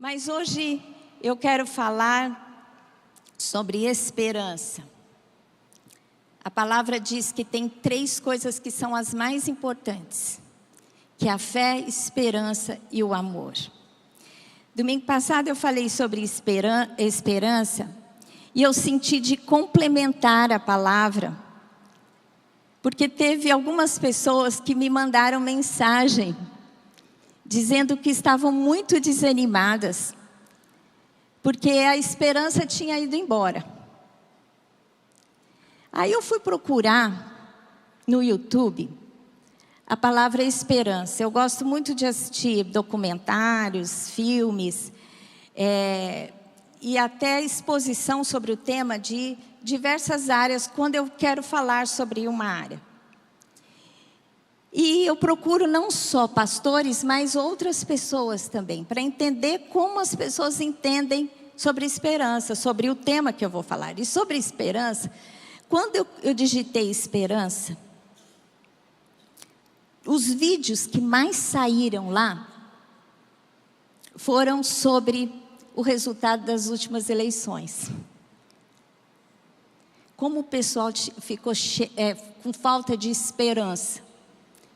Mas hoje eu quero falar sobre esperança. A palavra diz que tem 3 coisas que são as mais importantes, que é a fé, esperança e o amor. Domingo passado eu falei sobre esperança e eu senti de complementar a palavra, porque teve algumas pessoas que me mandaram mensagem dizendo que estavam muito desanimadas, porque a esperança tinha ido embora. Aí eu fui procurar no YouTube a palavra esperança. Eu gosto muito de assistir documentários, filmes, e até exposição sobre o tema de diversas áreas, quando eu quero falar sobre uma área. E eu procuro não só pastores, mas outras pessoas também, para entender como as pessoas entendem sobre esperança, sobre o tema que eu vou falar. E sobre esperança, quando eu digitei esperança, os vídeos que mais saíram lá foram sobre o resultado das últimas eleições. Como o pessoal ficou com falta de esperança.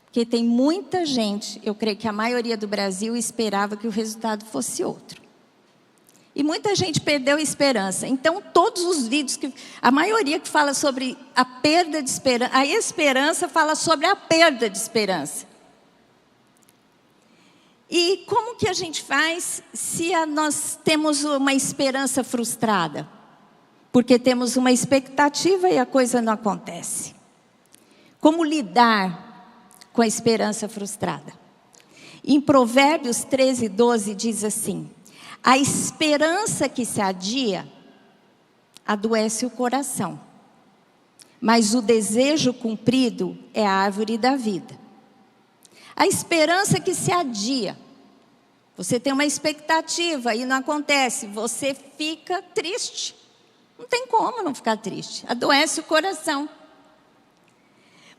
Porque tem muita gente, eu creio que a maioria do Brasil esperava que o resultado fosse outro. E muita gente perdeu a esperança. Então, todos os vídeos, a maioria que fala sobre a perda de esperança, a esperança fala sobre a perda de esperança. E como que a gente faz se nós temos uma esperança frustrada? Porque temos uma expectativa e a coisa não acontece. Como lidar com a esperança frustrada? Em Provérbios 13:12 diz assim: a esperança que se adia adoece o coração, mas o desejo cumprido é a árvore da vida. A esperança que se adia, você tem uma expectativa e não acontece, você fica triste. Não tem como não ficar triste, adoece o coração.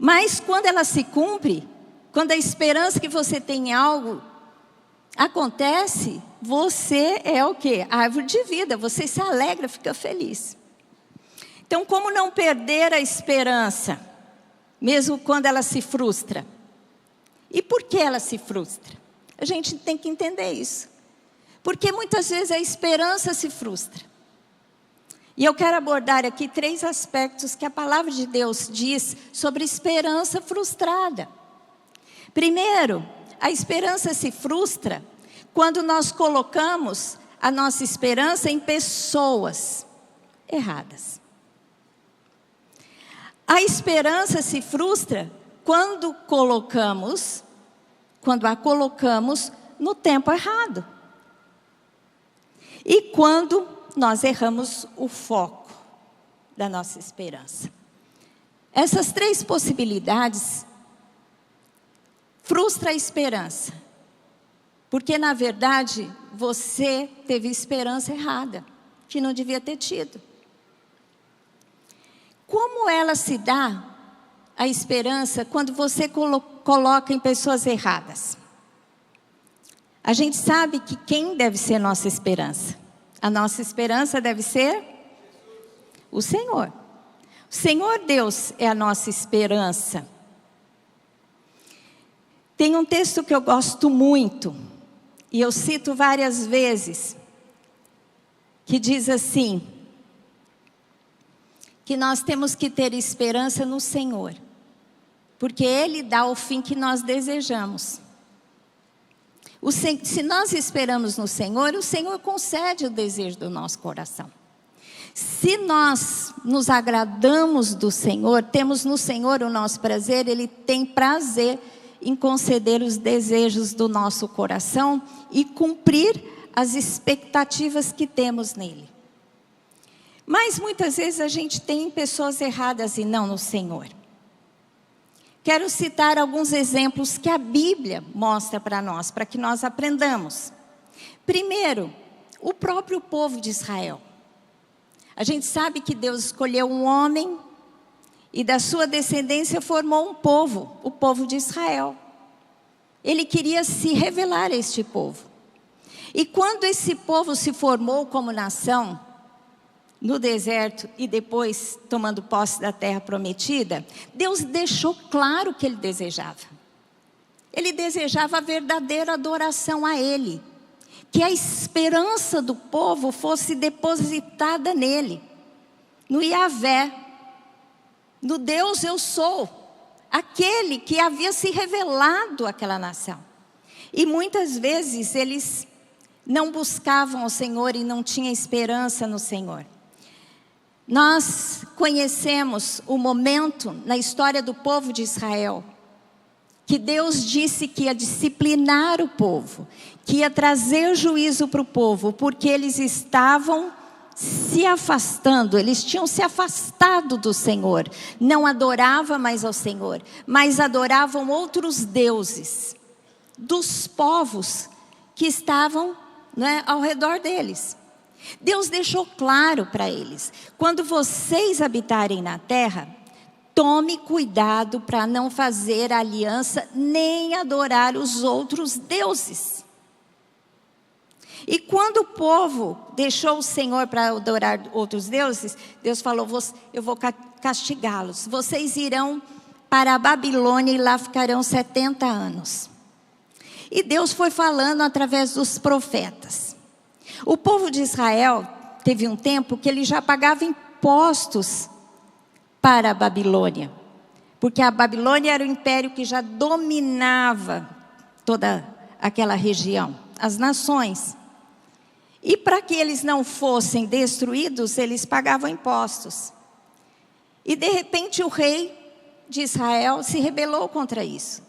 Mas quando ela se cumpre, quando a esperança que você tem em algo acontece, você é o quê? A árvore de vida, você se alegra, fica feliz. Então, como não perder a esperança, mesmo quando ela se frustra? E por que ela se frustra? A gente tem que entender isso. Porque muitas vezes a esperança se frustra. E eu quero abordar aqui 3 aspectos que a palavra de Deus diz sobre esperança frustrada. Primeiro, a esperança se frustra quando nós colocamos a nossa esperança em pessoas erradas. A esperança se frustra quando a colocamos no tempo errado. E quando nós erramos o foco da nossa esperança. Essas 3 possibilidades frustram a esperança. Porque, na verdade, você teve esperança errada, que não devia ter tido. Como ela se dá, a esperança, quando você coloca em pessoas erradas? A gente sabe que quem deve ser nossa esperança? A nossa esperança deve ser o Senhor. O Senhor Deus é a nossa esperança. Tem um texto que eu gosto muito, e eu cito várias vezes, que diz assim, que nós temos que ter esperança no Senhor, porque Ele dá o fim que nós desejamos. Se nós esperamos no Senhor, o Senhor concede o desejo do nosso coração. Se nós nos agradamos do Senhor, temos no Senhor o nosso prazer, Ele tem prazer em conceder os desejos do nosso coração e cumprir as expectativas que temos nele. Mas muitas vezes a gente tem pessoas erradas e não no Senhor. Quero citar alguns exemplos que a Bíblia mostra para nós, para que nós aprendamos. Primeiro, o próprio povo de Israel. A gente sabe que Deus escolheu um homem e da sua descendência formou um povo, o povo de Israel. Ele queria se revelar a este povo. E quando esse povo se formou como nação, no deserto e depois tomando posse da terra prometida, Deus deixou claro o que Ele desejava. Ele desejava a verdadeira adoração a Ele. Que a esperança do povo fosse depositada nele, no Yahvé, no Deus eu sou, aquele que havia se revelado àquela nação. E muitas vezes eles não buscavam o Senhor e não tinham esperança no Senhor. Nós conhecemos o momento na história do povo de Israel, que Deus disse que ia disciplinar o povo, que ia trazer juízo para o povo, porque eles estavam se afastando, eles tinham se afastado do Senhor, não adoravam mais ao Senhor, mas adoravam outros deuses, dos povos que estavam, né, ao redor deles. Deus deixou claro para eles: quando vocês habitarem na terra, tome cuidado para não fazer aliança nem adorar os outros deuses. E quando o povo deixou o Senhor para adorar outros deuses, Deus falou: eu vou castigá-los. Vocês irão para a Babilônia e lá ficarão 70 anos. E Deus foi falando através dos profetas. O povo de Israel teve um tempo que ele já pagava impostos para a Babilônia, porque a Babilônia era o império que já dominava toda aquela região, as nações. E para que eles não fossem destruídos, eles pagavam impostos. E de repente o rei de Israel se rebelou contra isso.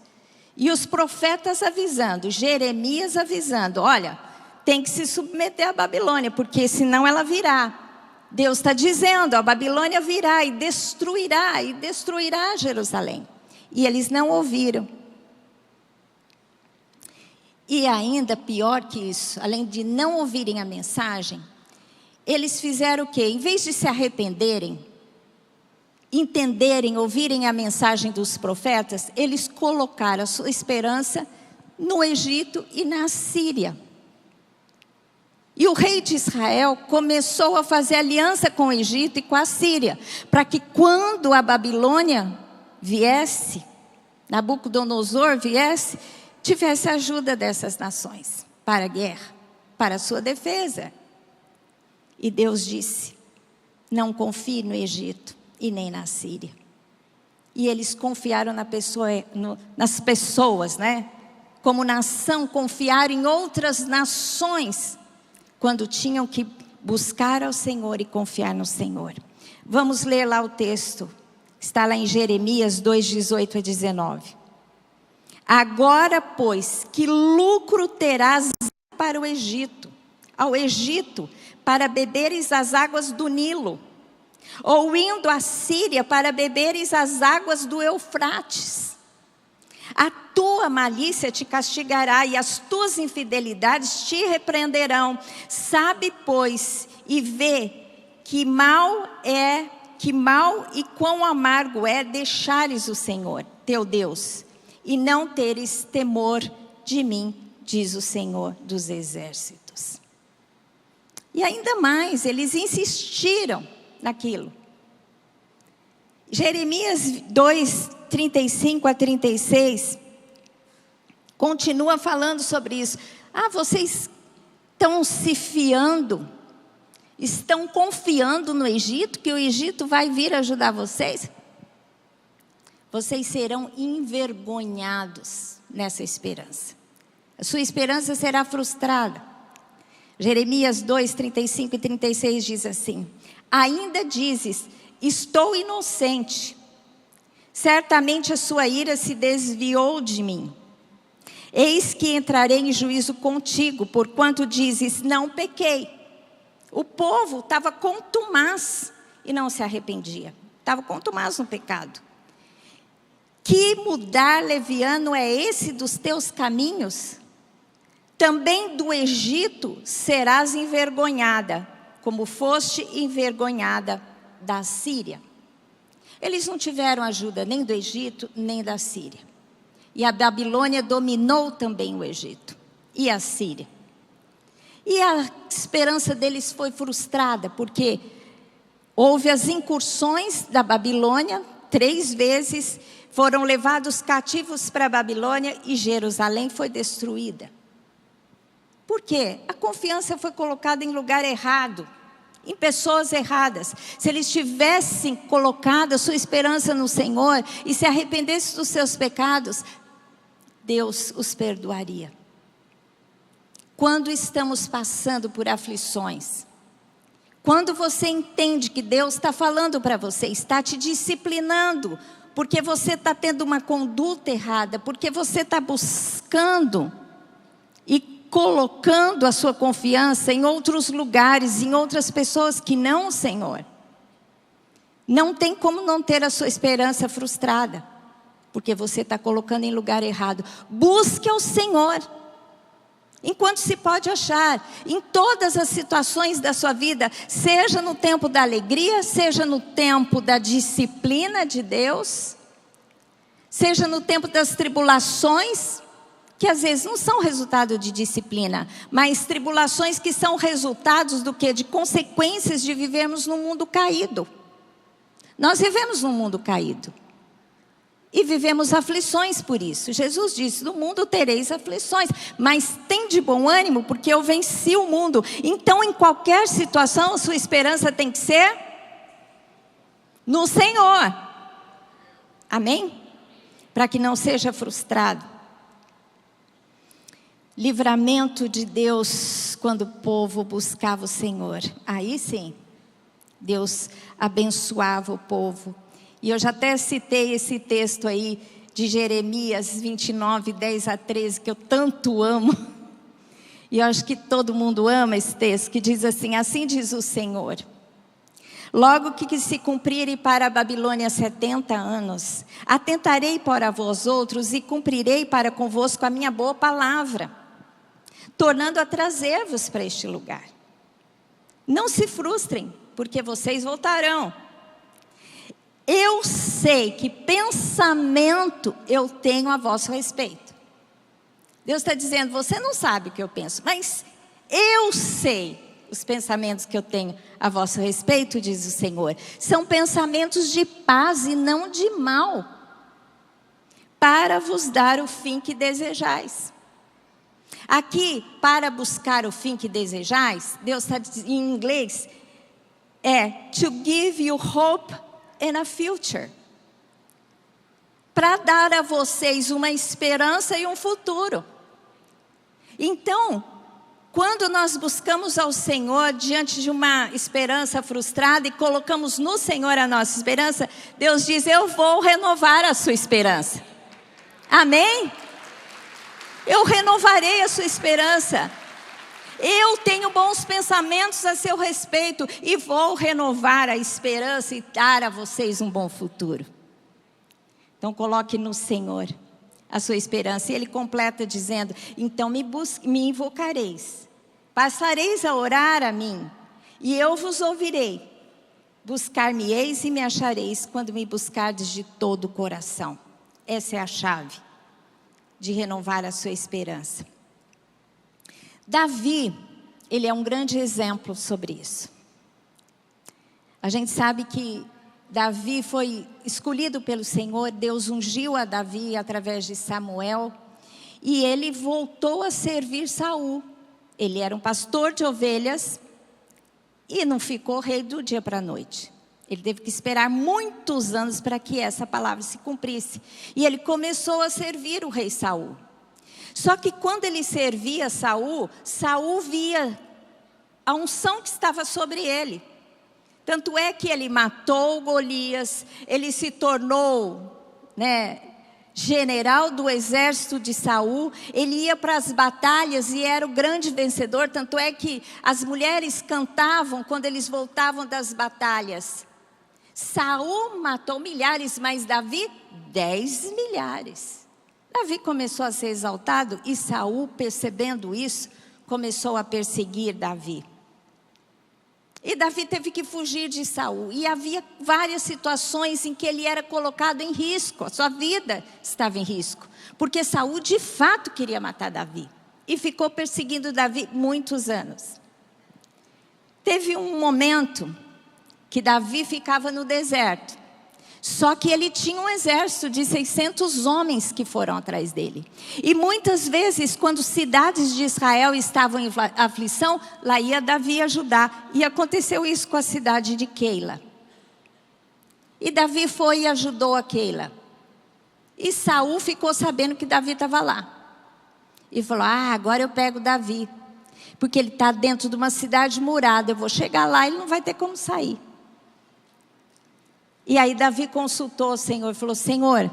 E os profetas avisando, Jeremias avisando: olha, tem que se submeter à Babilônia, porque senão ela virá. Deus está dizendo: a Babilônia virá e destruirá Jerusalém. E eles não ouviram. E ainda pior que isso, além de não ouvirem a mensagem, eles fizeram o quê? Em vez de se arrependerem, entenderem, ouvirem a mensagem dos profetas, eles colocaram a sua esperança no Egito e na Síria. E o rei de Israel começou a fazer aliança com o Egito e com a Síria, para que quando a Babilônia viesse, Nabucodonosor viesse, tivesse ajuda dessas nações para a guerra, para a sua defesa. E Deus disse: não confie no Egito e nem na Síria. E eles confiaram nas pessoas, né? Como nação, confiaram em outras nações, quando tinham que buscar ao Senhor e confiar no Senhor. Vamos ler lá o texto. Está lá em Jeremias 2, 18 a 19. Agora, pois, que lucro terás para o Egito, ao Egito, para beberes as águas do Nilo, ou indo à Síria para beberes as águas do Eufrates? A tua malícia te castigará e as tuas infidelidades te repreenderão. Sabe, pois, e vê que mal e quão amargo é deixares o Senhor, teu Deus, e não teres temor de mim, diz o Senhor dos Exércitos. E ainda mais, eles insistiram naquilo. Jeremias 2, 35 a 36, continua falando sobre isso. Vocês estão se fiando, estão confiando no Egito, que o Egito vai vir ajudar vocês? Vocês serão envergonhados nessa esperança. A sua esperança será frustrada. Jeremias 2, 35 e 36 diz assim: ainda dizes, estou inocente. Certamente a sua ira se desviou de mim. Eis que entrarei em juízo contigo, porquanto dizes, não pequei. O povo estava contumaz e não se arrependia. Estava contumaz no pecado. Que mudar leviano é esse dos teus caminhos? Também do Egito serás envergonhada, como foste envergonhada da Síria. Eles não tiveram ajuda nem do Egito, nem da Síria. E a Babilônia dominou também o Egito e a Síria. E a esperança deles foi frustrada, porque houve as incursões da Babilônia, 3 vezes foram levados cativos para a Babilônia e Jerusalém foi destruída. Por quê? A confiança foi colocada em lugar errado, em pessoas erradas. Se eles tivessem colocado a sua esperança no Senhor e se arrependessem dos seus pecados, Deus os perdoaria. Quando estamos passando por aflições, quando você entende que Deus está falando para você, está te disciplinando, porque você está tendo uma conduta errada, porque você está buscando e colocando a sua confiança em outros lugares, em outras pessoas que não o Senhor. Não tem como não ter a sua esperança frustrada, porque você está colocando em lugar errado. Busque ao Senhor, enquanto se pode achar, em todas as situações da sua vida, seja no tempo da alegria, seja no tempo da disciplina de Deus, seja no tempo das tribulações, que às vezes não são resultado de disciplina, mas tribulações que são resultados do quê? De consequências de vivermos num mundo caído. Nós vivemos num mundo caído. E vivemos aflições por isso. Jesus disse, no mundo tereis aflições, mas tem de bom ânimo, porque eu venci o mundo. Então, em qualquer situação, a sua esperança tem que ser no Senhor. Amém? Para que não seja frustrado. Livramento de Deus quando o povo buscava o Senhor. Aí sim, Deus abençoava o povo. E eu já até citei esse texto aí de Jeremias 29, 10 a 13, que eu tanto amo. E eu acho que todo mundo ama esse texto, que diz assim, assim diz o Senhor. Logo que se cumprirem para a Babilônia 70 anos, atentarei para vós outros e cumprirei para convosco a minha boa palavra, tornando a trazer-vos para este lugar. Não se frustrem, porque vocês voltarão. Eu sei que pensamento eu tenho a vosso respeito. Deus está dizendo, você não sabe o que eu penso, mas eu sei os pensamentos que eu tenho a vosso respeito, diz o Senhor. São pensamentos de paz e não de mal, para vos dar o fim que desejais. Aqui, para buscar o fim que desejais, Deus está dizendo em inglês, to give you hope and a future. Para dar a vocês uma esperança e um futuro. Então, quando nós buscamos ao Senhor diante de uma esperança frustrada e colocamos no Senhor a nossa esperança, Deus diz, eu vou renovar a sua esperança. Amém? Eu renovarei a sua esperança. Eu tenho bons pensamentos a seu respeito e vou renovar a esperança e dar a vocês um bom futuro. Então coloque no Senhor a sua esperança. E Ele completa dizendo, então me invocareis, passareis a orar a mim e eu vos ouvirei. Buscar-me-eis e me achareis quando me buscardes de todo o coração. Essa é a chave de renovar a sua esperança. Davi, ele é um grande exemplo sobre isso. A gente sabe que Davi foi escolhido pelo Senhor, Deus ungiu a Davi através de Samuel, e ele voltou a servir Saul. Ele era um pastor de ovelhas e não ficou rei do dia para a noite. Ele teve que esperar muitos anos para que essa palavra se cumprisse. E ele começou a servir o rei Saul. Só que quando ele servia Saul, Saul via a unção que estava sobre ele. Tanto é que ele matou Golias, ele se tornou, general do exército de Saul, ele ia para as batalhas e era o grande vencedor. Tanto é que as mulheres cantavam quando eles voltavam das batalhas. Saul matou milhares, mas Davi 10 milhares. Davi começou a ser exaltado e Saul, percebendo isso, começou a perseguir Davi. E Davi teve que fugir de Saul. E havia várias situações em que ele era colocado em risco. A sua vida estava em risco. Porque Saul de fato queria matar Davi. e ficou perseguindo Davi muitos anos. Teve um momento que Davi ficava no deserto. Só que ele tinha um exército de 600 homens que foram atrás dele. E muitas vezes, quando cidades de Israel estavam em aflição, lá ia Davi ajudar. E aconteceu isso com a cidade de Keila. E Davi foi e ajudou a Keila. E Saul ficou sabendo que Davi estava lá. E falou, agora eu pego Davi. Porque ele está dentro de uma cidade murada. Eu vou chegar lá e ele não vai ter como sair. E aí Davi consultou o Senhor e falou, Senhor,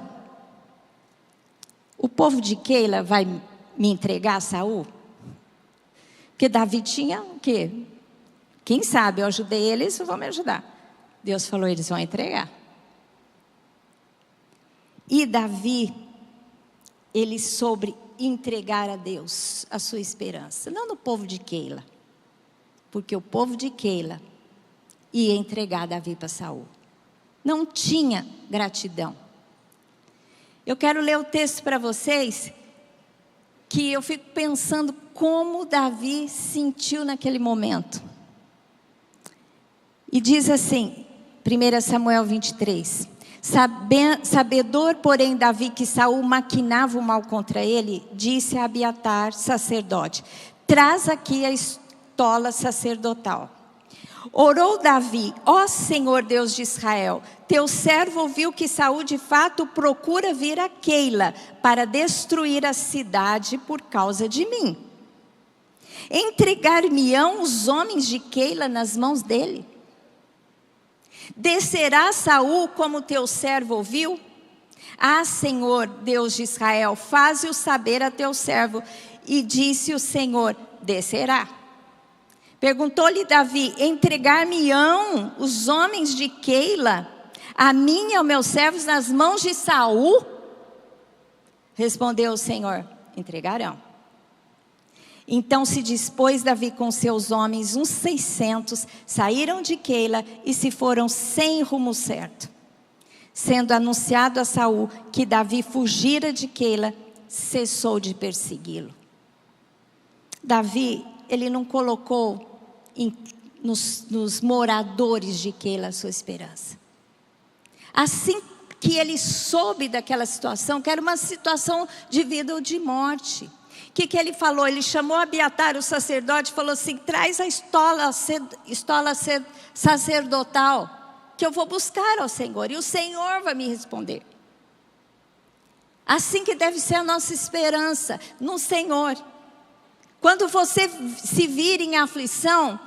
o povo de Keila vai me entregar a Saul? Porque Davi tinha o quê? Quem sabe eu ajudei eles, vão me ajudar. Deus falou, eles vão entregar. E Davi, ele soube entregar a Deus a sua esperança. Não no povo de Keila. Porque o povo de Keila ia entregar Davi para Saul. Não tinha gratidão. Eu quero ler o texto para vocês, que eu fico pensando como Davi sentiu naquele momento. E diz assim, 1 Samuel 23. Sabedor, porém, Davi que Saul maquinava o mal contra ele, disse a Abiatar, sacerdote, traz aqui a estola sacerdotal. Orou Davi, ó Senhor Deus de Israel, teu servo ouviu que Saul de fato procura vir a Keila para destruir a cidade por causa de mim. Entregar-me-ão os homens de Keila nas mãos dele? Descerá Saul como teu servo ouviu? Senhor Deus de Israel, faze-o saber a teu servo. E disse o Senhor, descerá. Perguntou-lhe Davi, entregar-me-ão os homens de Keila, a mim e aos meus servos nas mãos de Saul? Respondeu o Senhor, entregarão. Então se dispôs Davi com seus homens, uns 600, saíram de Keila e se foram sem rumo certo. Sendo anunciado a Saul que Davi fugira de Keila, cessou de persegui-lo. Davi, ele não colocou nos moradores de Keila a sua esperança. Assim que ele soube daquela situação, que era uma situação de vida ou de morte. O que ele falou? Ele chamou Abiatar, o sacerdote, e falou assim, traz a estola sacerdotal, que eu vou buscar ao Senhor, e o Senhor vai me responder. Assim que deve ser a nossa esperança, no Senhor. Quando você se vir em aflição,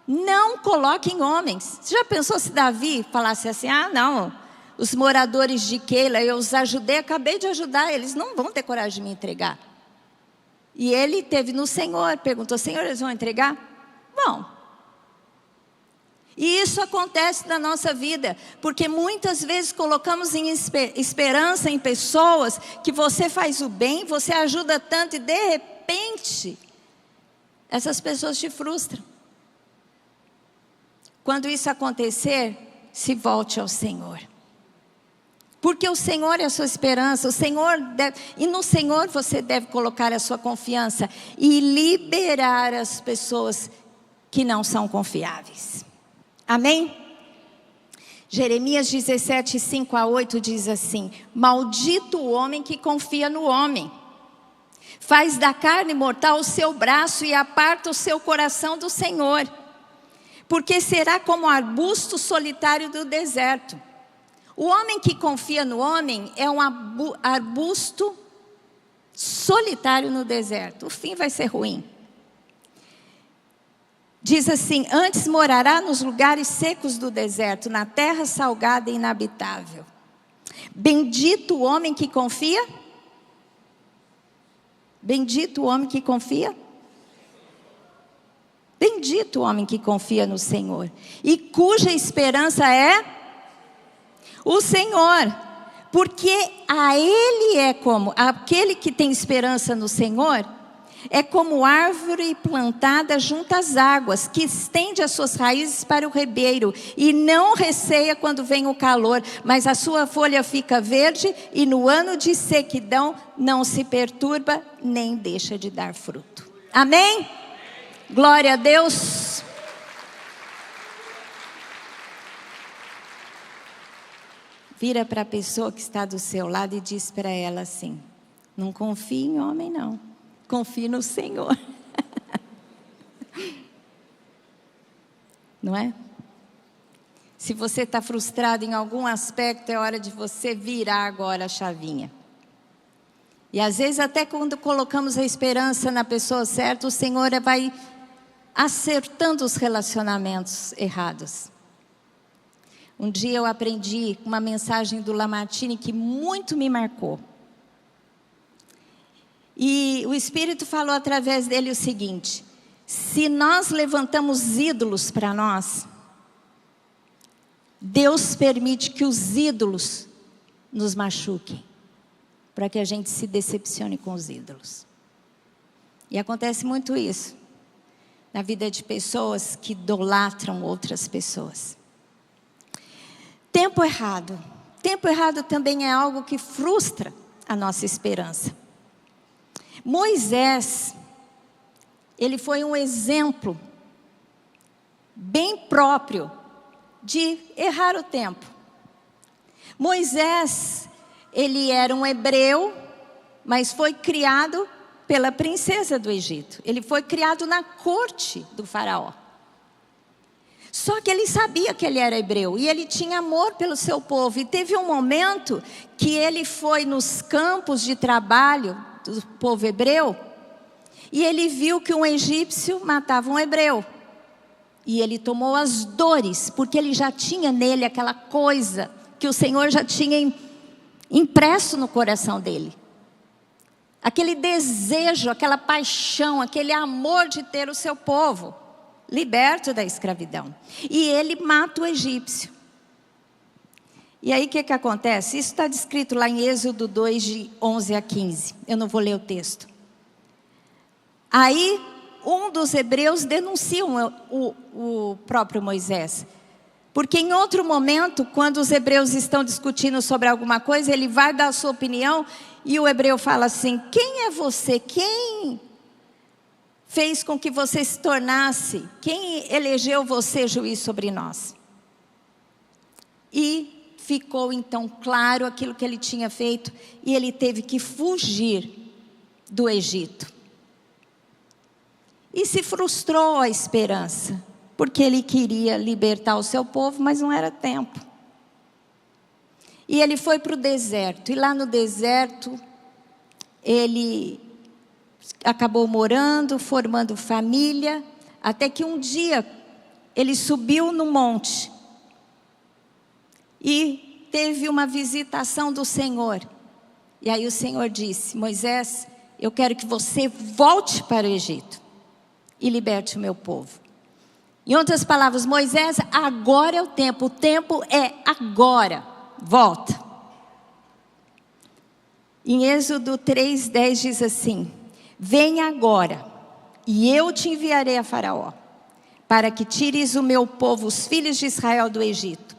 não coloque em homens. Você já pensou se Davi falasse assim, não, os moradores de Keila, eu os ajudei, acabei de ajudar, eles não vão ter coragem de me entregar. E ele teve no Senhor, perguntou, Senhor, eles vão entregar? Vão. E isso acontece na nossa vida, porque muitas vezes colocamos em esperança em pessoas, que você faz o bem, você ajuda tanto e de repente, essas pessoas te frustram. Quando isso acontecer, se volte ao Senhor. Porque o Senhor é a sua esperança, e no Senhor você deve colocar a sua confiança e liberar as pessoas que não são confiáveis. Amém? Jeremias 17, 5-8 diz assim, maldito o homem que confia no homem, faz da carne mortal o seu braço e aparta o seu coração do Senhor, porque será como arbusto solitário do deserto. O homem que confia no homem é um arbusto solitário no deserto. O fim vai ser ruim. Diz assim, antes morará nos lugares secos do deserto, na terra salgada e inabitável. Bendito o homem que confia. Bendito o homem que confia. Bendito o homem que confia no Senhor, e cuja esperança é o Senhor, porque a Ele é como aquele que tem esperança no Senhor, É como árvore plantada junto às águas, que estende as suas raízes para o ribeiro, e não receia quando vem o calor, mas a sua folha fica verde, e no ano de sequidão não se perturba, nem deixa de dar fruto. Amém? Glória a Deus. Vira para a pessoa que está do seu lado e diz para ela assim: não confie em homem não, confie no Senhor. Não é? Se você está frustrado em algum aspecto, é hora de você virar agora a chavinha. E às vezes até quando colocamos a esperança na pessoa certa, o Senhor vai acertando os relacionamentos errados. Um dia eu aprendi uma mensagem do Lamartine que muito me marcou. E o Espírito falou através dele o seguinte: se nós levantamos ídolos para nós, Deus permite que os ídolos nos machuquem, para que a gente se decepcione com os ídolos. E acontece muito isso na vida de pessoas que idolatram outras pessoas. Tempo errado. Tempo errado também é algo que frustra a nossa esperança. Moisés, ele foi um exemplo bem próprio de errar o tempo. Moisés, ele era um hebreu, mas foi criado pela princesa do Egito. Ele foi criado na corte do faraó. Só que ele sabia que ele era hebreu e ele tinha amor pelo seu povo. E teve um momento que ele foi nos campos de trabalho do povo hebreu e ele viu que um egípcio matava um hebreu. E ele tomou as dores, porque ele já tinha nele aquela coisa que o Senhor já tinha impresso no coração dele. Aquele desejo, aquela paixão, aquele amor de ter o seu povo liberto da escravidão. E ele mata o egípcio. E aí o que acontece? Isso está descrito lá em Êxodo 2, de 11 a 15. Eu não vou ler o texto. Aí um dos hebreus denuncia o próprio Moisés. Porque em outro momento, quando os hebreus estão discutindo sobre alguma coisa, ele vai dar a sua opinião e o hebreu fala assim: quem é você? Quem fez com que você se tornasse? Quem elegeu você juiz sobre nós? E ficou então claro aquilo que ele tinha feito e ele teve que fugir do Egito. E se frustrou a esperança, porque ele queria libertar o seu povo, mas não era tempo. E ele foi para o deserto, e lá no deserto, ele acabou morando, formando família, até que um dia, ele subiu no monte, e teve uma visitação do Senhor. E aí o Senhor disse: Moisés, eu quero que você volte para o Egito, e liberte o meu povo. Em outras palavras, Moisés, agora é o tempo é agora, volta. Em Êxodo 3:10 diz assim: venha agora, e eu te enviarei a Faraó, para que tires o meu povo, os filhos de Israel, do Egito.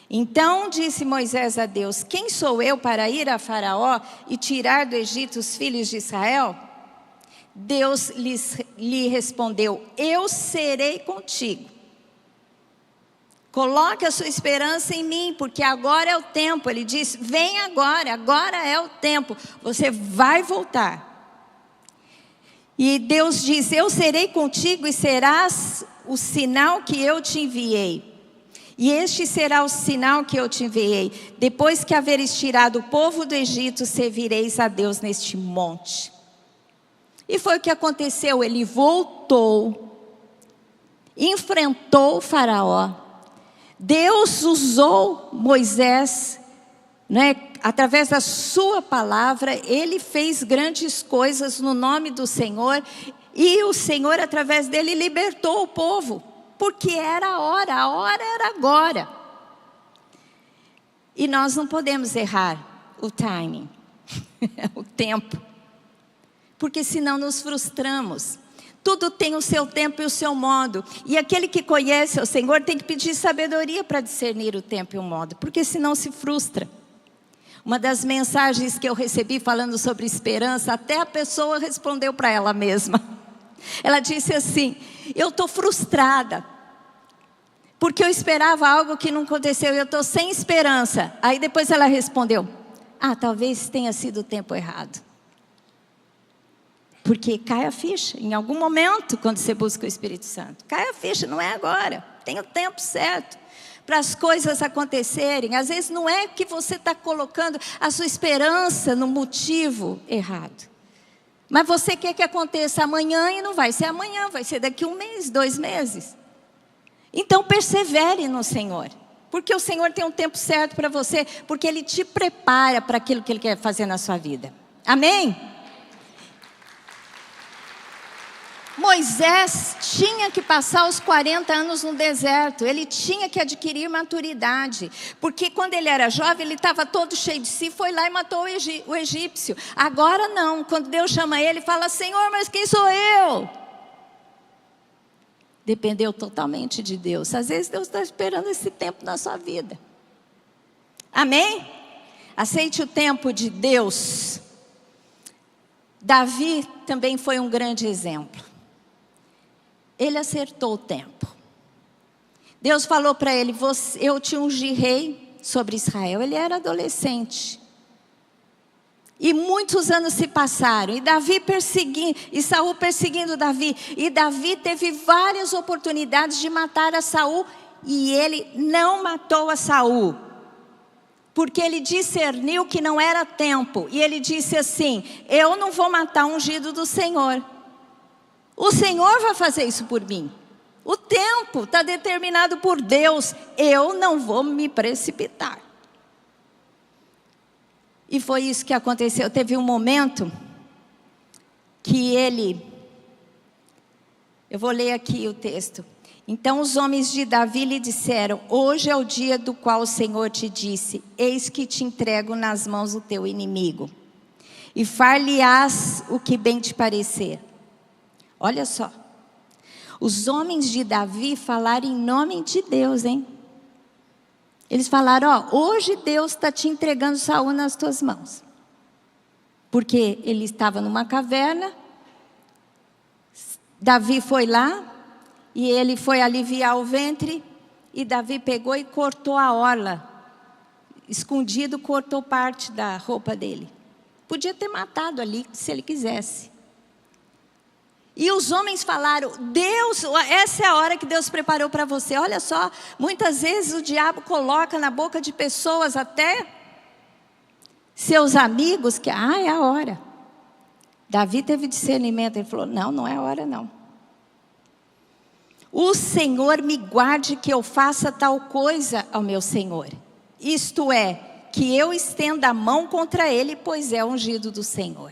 Então disse Moisés a Deus: quem sou eu para ir a Faraó e tirar do Egito os filhos de Israel? Deus lhe respondeu: eu serei contigo. Coloque a sua esperança em mim, porque agora é o tempo. Ele disse: vem agora, agora é o tempo, você vai voltar. E Deus diz: eu serei contigo e serás o sinal que eu te enviei. E este será o sinal que eu te enviei: depois que haveres tirado o povo do Egito, servireis a Deus neste monte. E foi o que aconteceu. Ele voltou, enfrentou o faraó. Deus usou Moisés, né, através da sua palavra. Ele fez grandes coisas no nome do Senhor. E o Senhor, através dele, libertou o povo. Porque era a hora era agora. E nós não podemos errar o timing, o tempo. porque senão nos frustramos. Tudo tem o seu tempo e o seu modo. E aquele que conhece o Senhor tem que pedir sabedoria para discernir o tempo e o modo, porque senão se frustra. Uma das mensagens que eu recebi falando sobre esperança, até a pessoa respondeu para ela mesma. Ela disse assim: eu estou frustrada, porque eu esperava algo que não aconteceu e eu estou sem esperança. Aí depois ela respondeu: talvez tenha sido o tempo errado. Porque cai a ficha, em algum momento, quando você busca o Espírito Santo. Cai a ficha, não é agora, tem o tempo certo para as coisas acontecerem. Às vezes não é que você está colocando a sua esperança no motivo errado. Mas você quer que aconteça amanhã e não vai ser amanhã, vai ser daqui 1 mês, 2 meses. Então persevere no Senhor. Porque o Senhor tem um tempo certo para você, porque Ele te prepara para aquilo que Ele quer fazer na sua vida. Amém? Moisés tinha que passar os 40 anos no deserto, ele tinha que adquirir maturidade, porque quando ele era jovem, ele estava todo cheio de si, foi lá e matou o egípcio. Agora não, quando Deus chama ele, fala: Senhor, mas quem sou eu? Dependeu totalmente de Deus. Às vezes Deus está esperando esse tempo na sua vida. Amém? Aceite o tempo de Deus. Davi também foi um grande exemplo. Ele acertou o tempo. Deus falou para ele: eu te ungi rei sobre Israel. Ele era adolescente. E muitos anos se passaram. E Saul perseguindo Davi. E Davi teve várias oportunidades de matar a Saul. E ele não matou a Saul. Porque ele discerniu que não era tempo. E ele disse assim: eu não vou matar o ungido do Senhor. O Senhor vai fazer isso por mim. O tempo está determinado por Deus. Eu não vou me precipitar. E foi isso que aconteceu. Teve um momento que eu vou ler aqui o texto. Então os homens de Davi lhe disseram: hoje é o dia do qual o Senhor te disse: eis que te entrego nas mãos do teu inimigo, e far-lhe-ás o que bem te parecer. Olha só, os homens de Davi falaram em nome de Deus, hein? Eles falaram: hoje Deus está te entregando Saul nas tuas mãos. Porque ele estava numa caverna, Davi foi lá, e ele foi aliviar o ventre, e Davi pegou e cortou a orla, escondido, cortou parte da roupa dele. Podia ter matado ali, se ele quisesse. E os homens falaram: Deus, essa é a hora que Deus preparou para você. Olha só, muitas vezes o diabo coloca na boca de pessoas, até seus amigos, que é a hora. Davi teve discernimento, ele falou: não é a hora não. O Senhor me guarde que eu faça tal coisa ao meu Senhor. Isto é, que eu estenda a mão contra ele, pois é ungido do Senhor.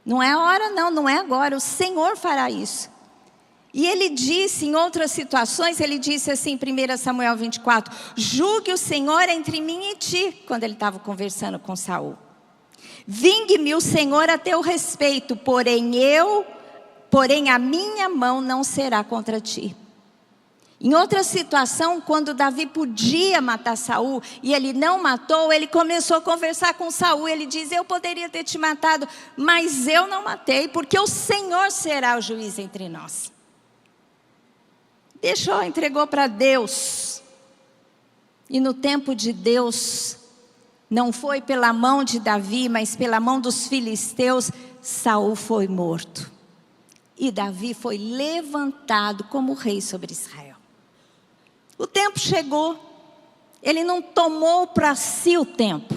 Não é a hora não, não é agora, o Senhor fará isso. E ele disse em outras situações, ele disse assim, 1 Samuel 24, julgue o Senhor entre mim e ti, quando ele estava conversando com Saul. Vingue-me o Senhor a teu respeito, porém a minha mão não será contra ti. Em outra situação, quando Davi podia matar Saul e ele não matou, ele começou a conversar com Saul. Ele diz: eu poderia ter te matado, mas eu não matei, porque o Senhor será o juiz entre nós. Entregou para Deus. E no tempo de Deus, não foi pela mão de Davi, mas pela mão dos filisteus, Saul foi morto. E Davi foi levantado como rei sobre Israel. O tempo chegou, ele não tomou para si o tempo.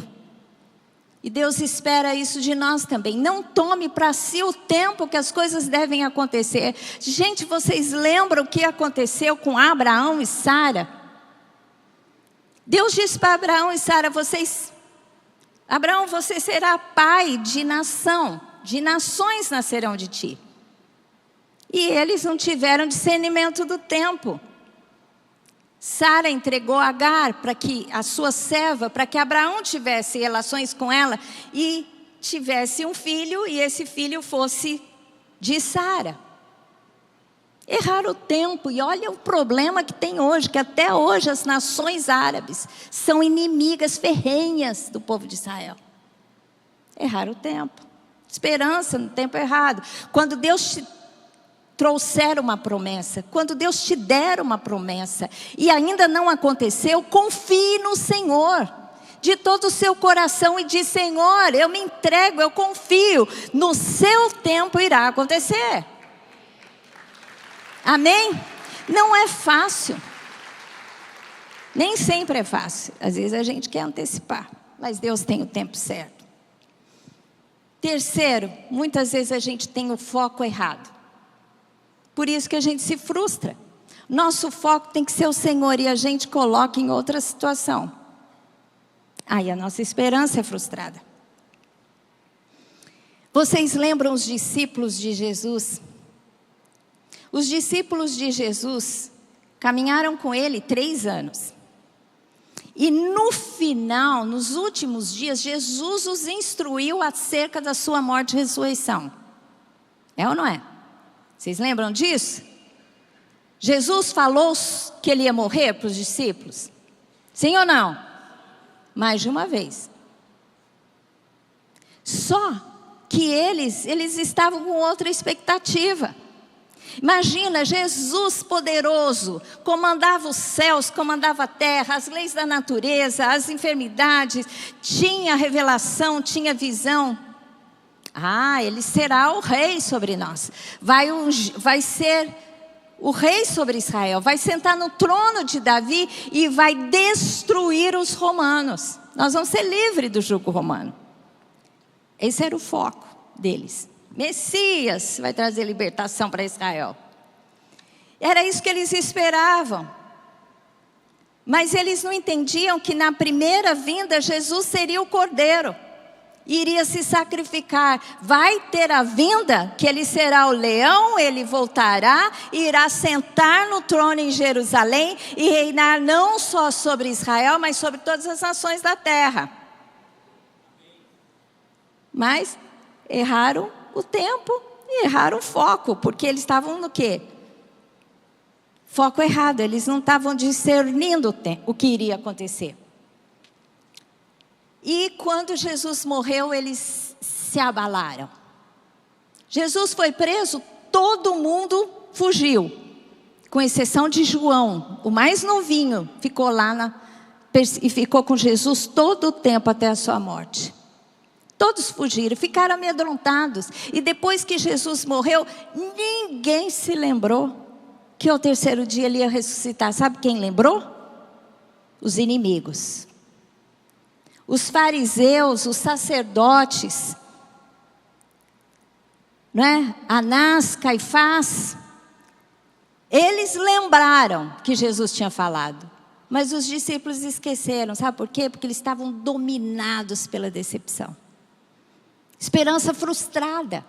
E Deus espera isso de nós também. Não tome para si o tempo que as coisas devem acontecer. Gente, vocês lembram o que aconteceu com Abraão e Sara? Deus disse para Abraão e Sara: Abraão, você será pai de nação, de nações nascerão de ti. E eles não tiveram discernimento do tempo. Sara entregou Agar para que a sua serva, para que Abraão tivesse relações com ela, e tivesse um filho e esse filho fosse de Sara. Erraram o tempo, e olha o problema que tem hoje, que até hoje as nações árabes são inimigas ferrenhas do povo de Israel. Erraram o tempo, esperança no tempo errado. Quando Deus te trouxer uma promessa, quando Deus te der uma promessa e ainda não aconteceu, confie no Senhor de todo o seu coração e diz: Senhor, eu me entrego, eu confio, no seu tempo irá acontecer. Amém? Não é fácil. Nem sempre é fácil. Às vezes a gente quer antecipar, mas Deus tem o tempo certo. Terceiro, muitas vezes a gente tem o foco errado. Por isso que a gente se frustra. Nosso foco tem que ser o Senhor e a gente coloca em outra situação. Aí a nossa esperança é frustrada. Vocês lembram os discípulos de Jesus? Os discípulos de Jesus caminharam com ele 3 anos. E no final, nos últimos dias, Jesus os instruiu acerca da sua morte e ressurreição. É ou não é? Vocês lembram disso? Jesus falou que ele ia morrer para os discípulos? Sim ou não? Mais de uma vez. Só que eles estavam com outra expectativa. Imagina, Jesus poderoso, comandava os céus, comandava a terra, as leis da natureza, as enfermidades, tinha revelação, tinha visão. Ele será o rei sobre nós, vai ser o rei sobre Israel, vai sentar no trono de Davi e vai destruir os romanos. Nós vamos ser livres do jugo romano. Esse era o foco deles. Messias vai trazer libertação para Israel. Era isso que eles esperavam. Mas eles não entendiam que na primeira vinda Jesus seria o cordeiro. Iria se sacrificar. Vai ter a vinda que ele será o leão, ele voltará, irá sentar no trono em Jerusalém e reinar não só sobre Israel, mas sobre todas as nações da terra. Mas erraram o tempo e erraram o foco, porque eles estavam no quê? Foco errado, eles não estavam discernindo o que iria acontecer. E quando Jesus morreu, eles se abalaram. Jesus foi preso, todo mundo fugiu, com exceção de João, o mais novinho, ficou lá e ficou com Jesus todo o tempo até a sua morte. Todos fugiram, ficaram amedrontados. E depois que Jesus morreu, ninguém se lembrou que ao terceiro dia ele ia ressuscitar. Sabe quem lembrou? Os inimigos. Os fariseus, os sacerdotes, né? Anás, Caifás. Eles lembraram que Jesus tinha falado. Mas os discípulos esqueceram. Sabe por quê? Porque eles estavam dominados pela decepção. Esperança frustrada.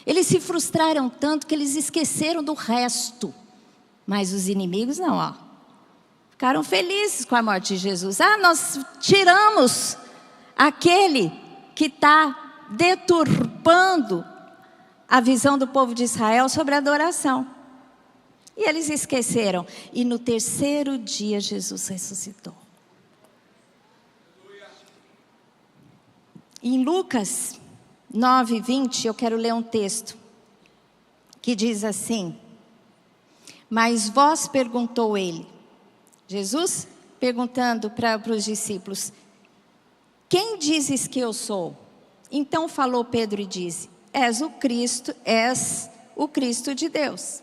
Eles se frustraram tanto que eles esqueceram do resto. Mas os inimigos não, ficaram felizes com a morte de Jesus. Nós tiramos aquele que está deturpando a visão do povo de Israel sobre a adoração. E eles esqueceram. E no terceiro dia Jesus ressuscitou. Em Lucas 9:20, eu quero ler um texto que diz assim: mas vós, perguntou ele, Jesus perguntando para os discípulos, quem dizes que eu sou? Então falou Pedro e disse, és o Cristo de Deus.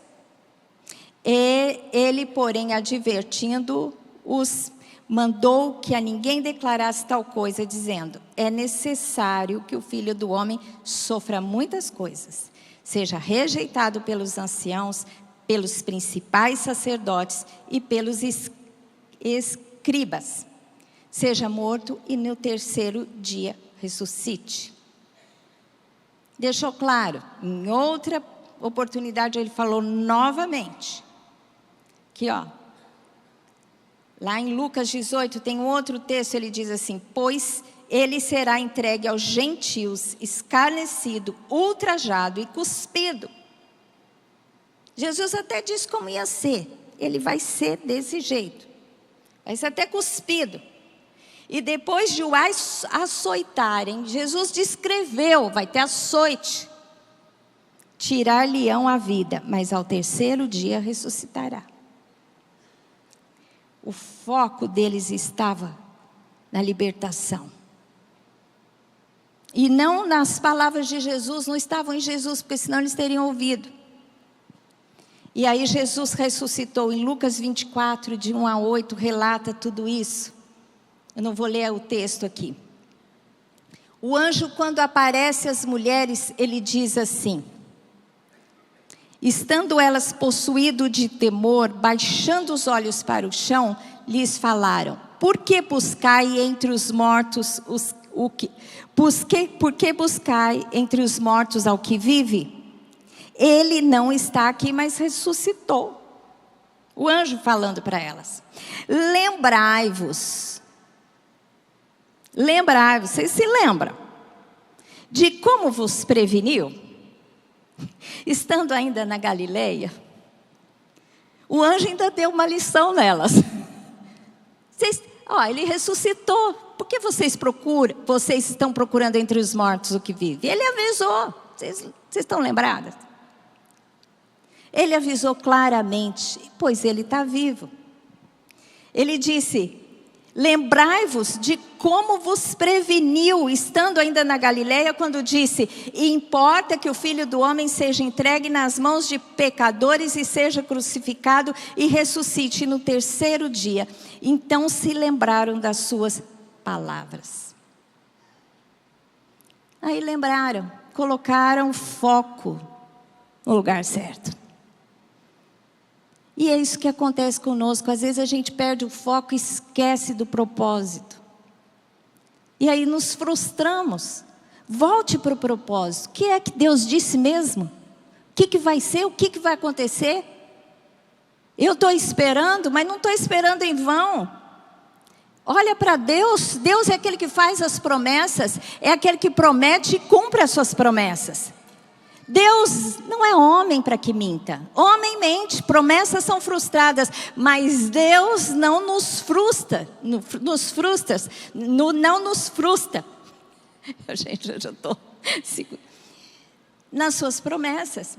E ele, porém, advertindo-os, mandou que a ninguém declarasse tal coisa, dizendo, é necessário que o Filho do Homem sofra muitas coisas, seja rejeitado pelos anciãos, pelos principais sacerdotes e pelos escribas, seja morto e no terceiro dia ressuscite. Deixou claro, em outra oportunidade ele falou novamente, aqui lá em Lucas 18 tem um outro texto, ele diz assim, pois ele será entregue aos gentios, escarnecido, ultrajado e cuspido. Jesus até disse como ia ser. Ele vai ser desse jeito. Vai ser até cuspido. E depois de o açoitarem, Jesus descreveu, vai ter açoite. Tirar-lhe-ão a vida, mas ao terceiro dia ressuscitará. O foco deles estava na libertação. E não nas palavras de Jesus, não estavam em Jesus, porque senão eles teriam ouvido. E aí Jesus ressuscitou. Em Lucas 24, de 1 a 8, relata tudo isso. Eu não vou ler o texto aqui. O anjo, quando aparece às mulheres, ele diz assim: estando elas possuídas de temor, baixando os olhos para o chão, lhes falaram: por que buscai entre os mortos por que buscai entre os mortos ao que vive? Ele não está aqui, mas ressuscitou. O anjo falando para elas: lembrai-vos, vocês se lembram de como vos preveniu? Estando ainda na Galileia, o anjo ainda deu uma lição nelas. Ele ressuscitou. Por que vocês estão procurando entre os mortos o que vive? Ele avisou. Vocês estão lembradas? Ele avisou claramente, pois ele está vivo. Ele disse: lembrai-vos de como vos preveniu, estando ainda na Galileia, quando disse: importa que o Filho do Homem seja entregue nas mãos de pecadores e seja crucificado e ressuscite no terceiro dia. Então se lembraram das suas palavras. Aí lembraram, colocaram foco no lugar certo. E é isso que acontece conosco. Às vezes a gente perde o foco e esquece do propósito. E aí nos frustramos. Volte para o propósito. O que é que Deus disse mesmo? O que vai ser? O que vai acontecer? Eu estou esperando, mas não estou esperando em vão. Olha para Deus. Deus é aquele que faz as promessas. É aquele que promete e cumpre as suas promessas. Deus não é homem para que minta. Homem mente, promessas são frustradas, mas Deus não nos frustra. Não nos frustra. Gente, eu já estou nas suas promessas.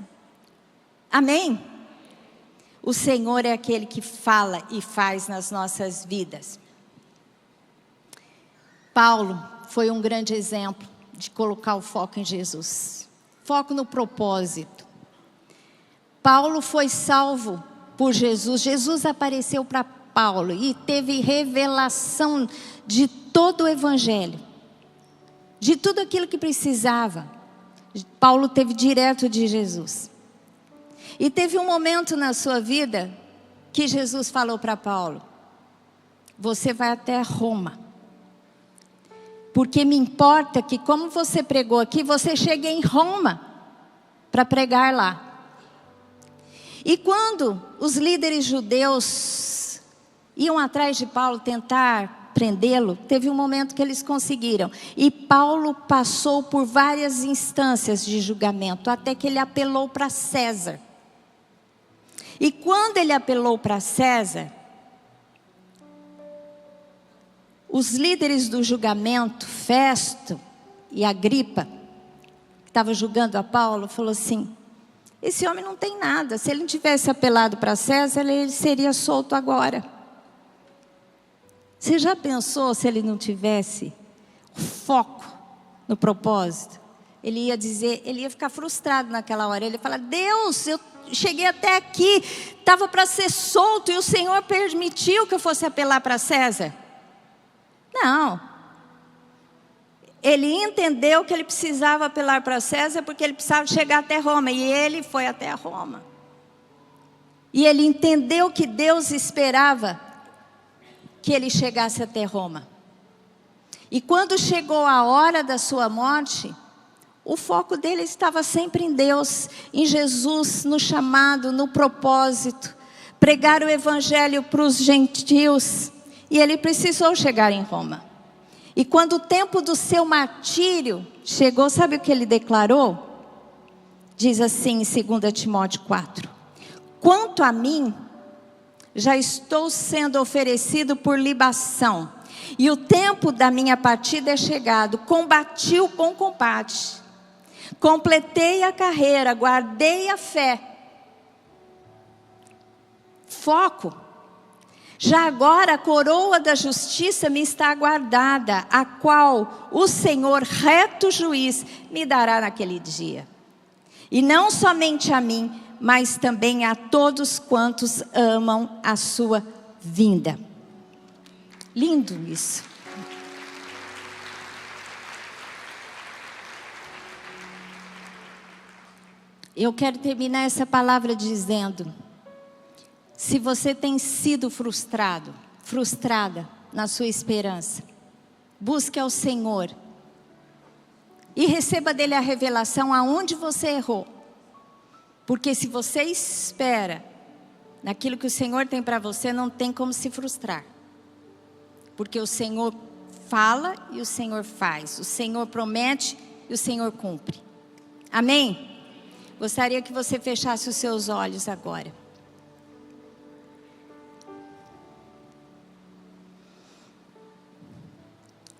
Amém? O Senhor é aquele que fala e faz nas nossas vidas. Paulo foi um grande exemplo de colocar o foco em Jesus. Foco no propósito. Paulo foi salvo por Jesus. Jesus apareceu para Paulo e teve revelação de todo o evangelho, de tudo aquilo que precisava. Paulo teve direto de Jesus. E teve um momento na sua vida que Jesus falou para Paulo: você vai até Roma, porque me importa que, como você pregou aqui, você chegue em Roma para pregar lá. E quando os líderes judeus iam atrás de Paulo tentar prendê-lo, teve um momento que eles conseguiram. E Paulo passou por várias instâncias de julgamento, até que ele apelou para César. E quando ele apelou para César, os líderes do julgamento, Festo e Agripa, que estavam julgando a Paulo, falou assim: esse homem não tem nada. Se ele não tivesse apelado para César, ele seria solto agora. Você já pensou se ele não tivesse foco no propósito? Ele ia ficar frustrado naquela hora. Ele ia falar: Deus, eu cheguei até aqui, estava para ser solto e o Senhor permitiu que eu fosse apelar para César. Não. Ele entendeu que ele precisava apelar para César porque ele precisava chegar até Roma. E ele foi até Roma. E ele entendeu que Deus esperava que ele chegasse até Roma. E quando chegou a hora da sua morte, o foco dele estava sempre em Deus, em Jesus, no chamado, no propósito. Pregar o evangelho para os gentios. E ele precisou chegar em Roma. E quando o tempo do seu martírio chegou, sabe o que ele declarou? Diz assim em 2 Timóteo 4. Quanto a mim, já estou sendo oferecido por libação, e o tempo da minha partida é chegado. Combati o bom combate, completei a carreira, guardei a fé. Foco. Já agora a coroa da justiça me está aguardada, a qual o Senhor, reto juiz, me dará naquele dia. E não somente a mim, mas também a todos quantos amam a sua vinda. Lindo isso. Eu quero terminar essa palavra dizendo: se você tem sido frustrado, frustrada na sua esperança, busque ao Senhor e receba dele a revelação aonde você errou. Porque se você espera naquilo que o Senhor tem para você, não tem como se frustrar. Porque o Senhor fala e o Senhor faz. O Senhor promete e o Senhor cumpre. Amém? Gostaria que você fechasse os seus olhos agora.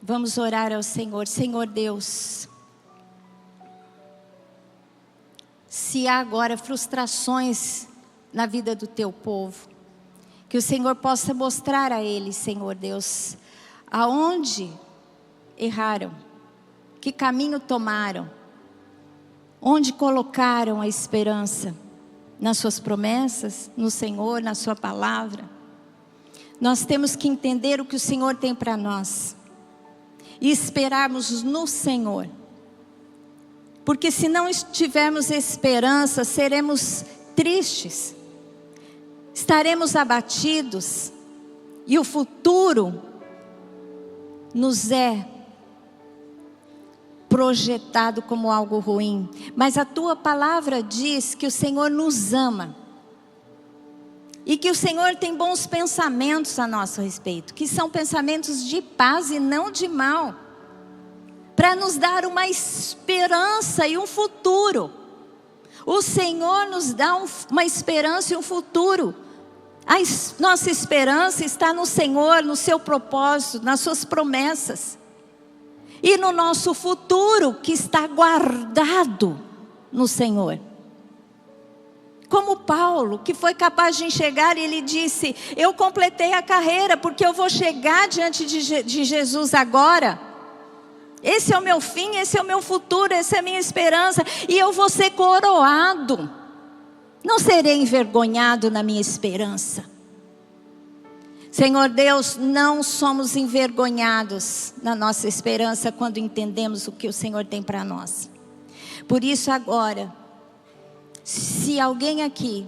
Vamos orar ao Senhor. Senhor Deus, se há agora frustrações na vida do teu povo, que o Senhor possa mostrar a eles, Senhor Deus, aonde erraram, que caminho tomaram, onde colocaram a esperança, nas suas promessas, no Senhor, na sua palavra. Nós temos que entender o que o Senhor tem para nós e esperarmos no Senhor. Porque se não tivermos esperança, seremos tristes, estaremos abatidos, e o futuro nos é projetado como algo ruim. Mas a tua palavra diz que o Senhor nos ama, e que o Senhor tem bons pensamentos a nosso respeito, que são pensamentos de paz e não de mal, para nos dar uma esperança e um futuro. O Senhor nos dá uma esperança e um futuro. Nossa esperança está no Senhor, no seu propósito, nas suas promessas. E no nosso futuro que está guardado no Senhor. Como Paulo, que foi capaz de enxergar, e ele disse: eu completei a carreira, porque eu vou chegar diante de Jesus agora. Esse é o meu fim, esse é o meu futuro, essa é a minha esperança, e eu vou ser coroado. Não serei envergonhado na minha esperança. Senhor Deus, não somos envergonhados na nossa esperança quando entendemos o que o Senhor tem para nós. Por isso agora, se alguém aqui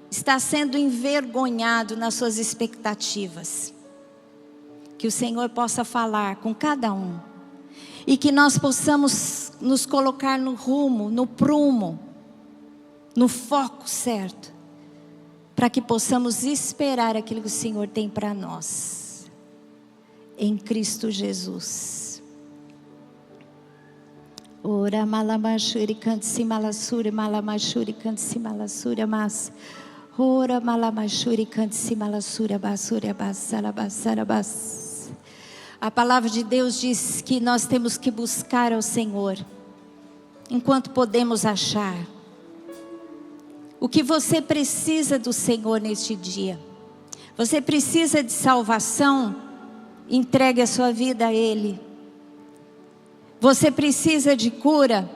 está sendo envergonhado nas suas expectativas, que o Senhor possa falar com cada um, e que nós possamos nos colocar no rumo, no prumo, no foco certo, para que possamos esperar aquilo que o Senhor tem para nós, em Cristo Jesus. Ora malamashuri kansi malasuri malamashuri kansi malasuri mas. Ora malamashuri kansi malasuri basuri basara basara bas. A palavra de Deus diz que nós temos que buscar ao Senhor enquanto podemos achar. O que você precisa do Senhor neste dia? Você precisa de salvação? Entregue a sua vida a Ele. Você precisa de cura?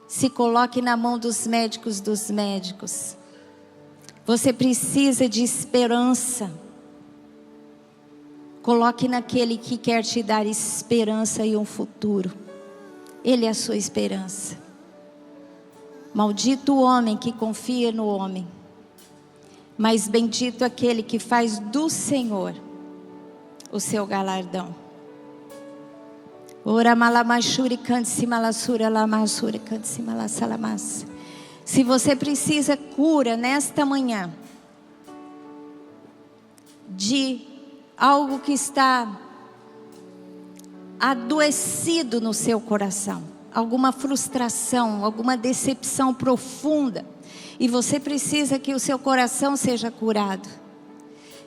Se coloque na mão dos médicos dos médicos. Você precisa de esperança? Coloque naquele que quer te dar esperança e um futuro. Ele é a sua esperança. Maldito o homem que confia no homem, mas bendito aquele que faz do Senhor o seu galardão. Ora malamashuri kansi malasura lamasura kansi malasalamas. Se você precisa cura nesta manhã de algo que está adoecido no seu coração, alguma frustração, alguma decepção profunda, e você precisa que o seu coração seja curado.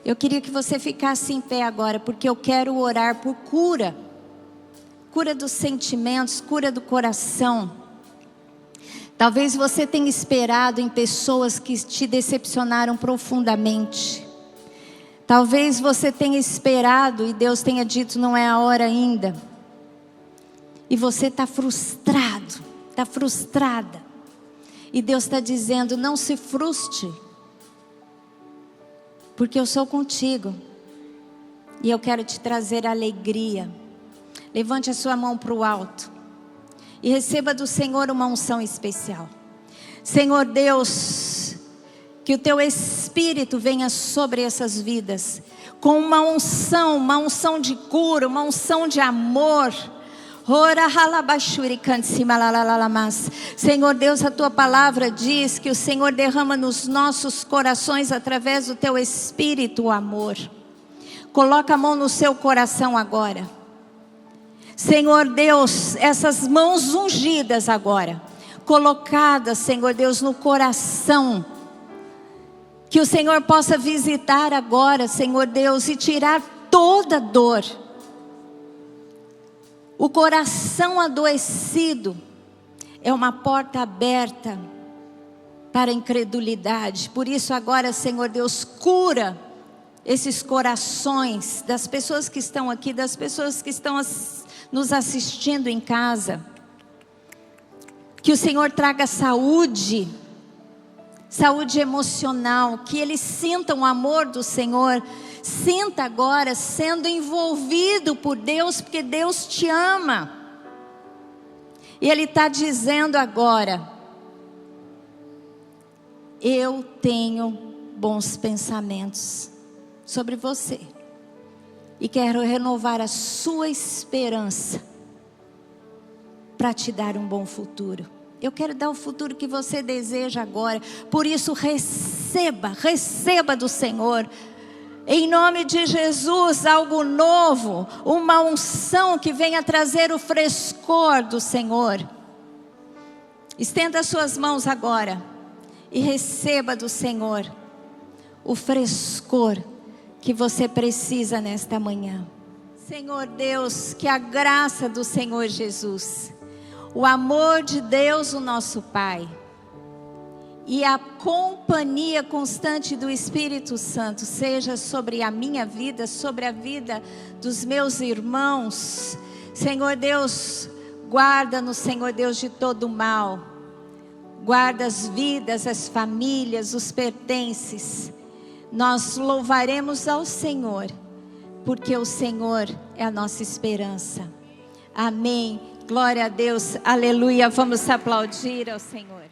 Eu queria que você ficasse em pé agora, porque eu quero orar por cura. Cura dos sentimentos, cura do coração. Talvez você tenha esperado em pessoas que te decepcionaram profundamente. Talvez você tenha esperado e Deus tenha dito não é a hora ainda. E você está frustrado, está frustrada. E Deus está dizendo, não se frustre. Porque eu sou contigo. E eu quero te trazer alegria. Levante a sua mão para o alto. E receba do Senhor uma unção especial. Senhor Deus, que o teu Espírito venha sobre essas vidas. Com uma unção de cura, uma unção de amor. Senhor Deus, a tua palavra diz que o Senhor derrama nos nossos corações através do teu Espírito o amor. Coloca a mão no seu coração agora. Senhor Deus, essas mãos ungidas agora, colocadas, Senhor Deus, no coração, que o Senhor possa visitar agora, Senhor Deus, e tirar toda dor. O coração adoecido é uma porta aberta para a incredulidade. Por isso agora, Senhor Deus, cura esses corações das pessoas que estão aqui, das pessoas que estão nos assistindo em casa. Que o Senhor traga saúde, saúde emocional, que eles sintam o amor do Senhor. Sinta agora sendo envolvido por Deus, porque Deus te ama. E Ele está dizendo agora, eu tenho bons pensamentos sobre você. E quero renovar a sua esperança para te dar um bom futuro. Eu quero dar o futuro que você deseja agora. Por isso receba do Senhor. Em nome de Jesus, algo novo, uma unção que venha trazer o frescor do Senhor. Estenda as suas mãos agora e receba do Senhor o frescor que você precisa nesta manhã. Senhor Deus, que a graça do Senhor Jesus, o amor de Deus, o nosso Pai, e a companhia constante do Espírito Santo seja sobre a minha vida, sobre a vida dos meus irmãos. Senhor Deus, guarda-nos, Senhor Deus, de todo mal. Guarda as vidas, as famílias, os pertences. Nós louvaremos ao Senhor, porque o Senhor é a nossa esperança. Amém. Glória a Deus. Aleluia. Vamos aplaudir ao Senhor.